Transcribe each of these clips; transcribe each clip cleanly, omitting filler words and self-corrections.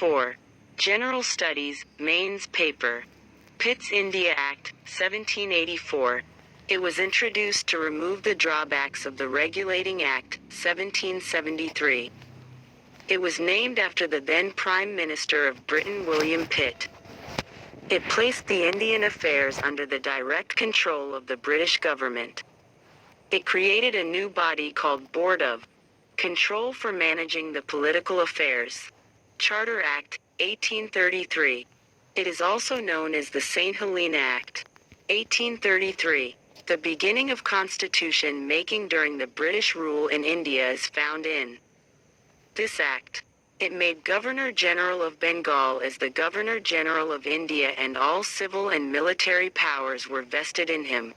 4. General Studies, Mains Paper. Pitt's India Act, 1784. It was introduced to remove the drawbacks of the Regulating Act, 1773. It was named after the then Prime Minister of Britain William Pitt. It placed the Indian affairs under the direct control of the British government. It created a new body called Board of Control for Managing the Political Affairs. Charter Act, 1833. It is also known as the St. Helena Act, 1833. The beginning of constitution making during the British rule in India is found in this act. It made Governor-General of Bengal as the Governor-General of India, and all civil and military powers were vested in him.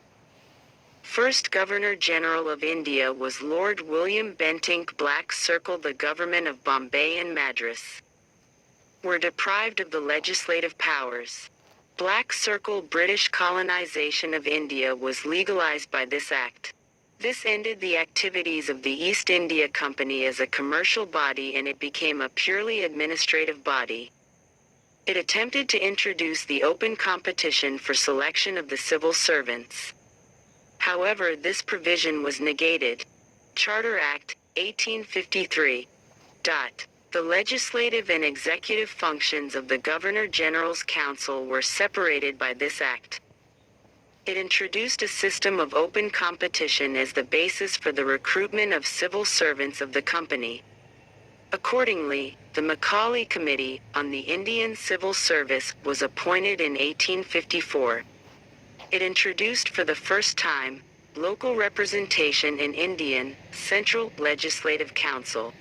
First Governor-General of India was Lord William Bentinck Black. The government of Bombay and Madras were deprived of the legislative powers. Black British colonization of India was legalized by this act. This ended the activities of the East India Company as a commercial body, and it became a purely administrative body. It attempted to introduce the open competition for selection of the civil servants. However, this provision was negated. Charter Act, 1853. The legislative and executive functions of the Governor-General's Council were separated by this act. It introduced a system of open competition as the basis for the recruitment of civil servants of the company. Accordingly, the Macaulay Committee on the Indian Civil Service was appointed in 1854. It introduced for the first time local representation in Indian Central Legislative Council.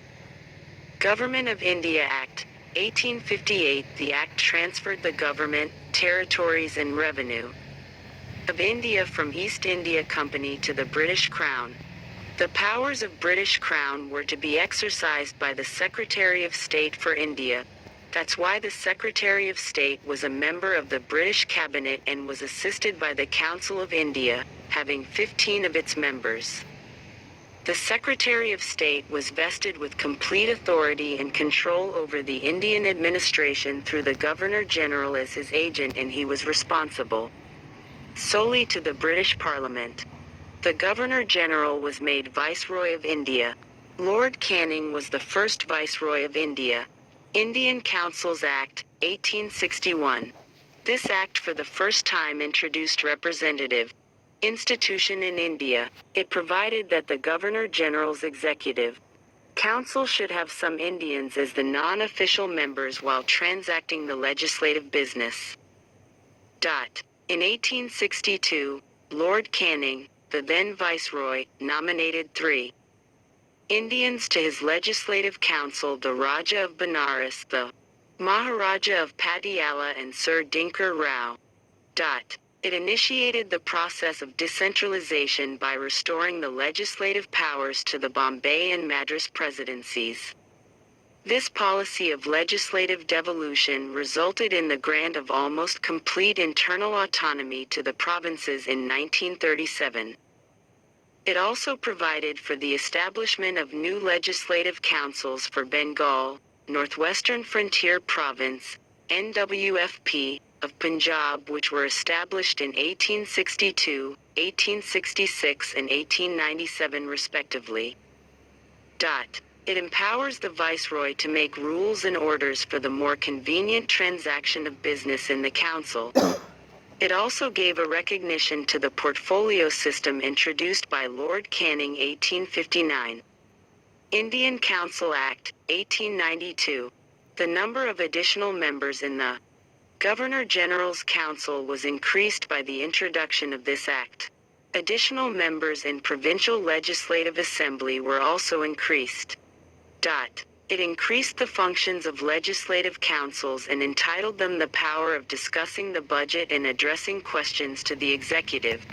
Government of India Act, 1858. The act transferred the government, territories and revenue of India from East India Company to the British Crown. The powers of British Crown were to be exercised by the Secretary of State for India. That's why the Secretary of State was a member of the British Cabinet and was assisted by the Council of India, having 15 of its members. The Secretary of State was vested with complete authority and control over the Indian administration through the Governor-General as his agent, and he was responsible solely to the British Parliament. The Governor-General was made Viceroy of India. Lord Canning was the first Viceroy of India. Indian Councils Act, 1861. This act for the first time introduced representative institution in India. It provided that the Governor-General's executive council should have some Indians as the non-official members while transacting the legislative business. In 1862, Lord Canning, the then Viceroy, nominated 3 Indians to his legislative council: the Raja of Benares, the Maharaja of Patiala and Sir Dinker Rao. It initiated the process of decentralization by restoring the legislative powers to the Bombay and Madras presidencies. This policy of legislative devolution resulted in the grant of almost complete internal autonomy to the provinces in 1937. It also provided for the establishment of new legislative councils for Bengal, Northwestern Frontier Province, NWFP, of Punjab, which were established in 1862, 1866 and 1897 respectively. It empowers the Viceroy to make rules and orders for the more convenient transaction of business in the Council. It also gave a recognition to the portfolio system introduced by Lord Canning 1859. Indian Council Act, 1892. The number of additional members in the Governor-General's Council was increased by the introduction of this act. Additional members in Provincial Legislative Assembly were also increased. It increased the functions of legislative councils and entitled them the power of discussing the budget and addressing questions to the executive.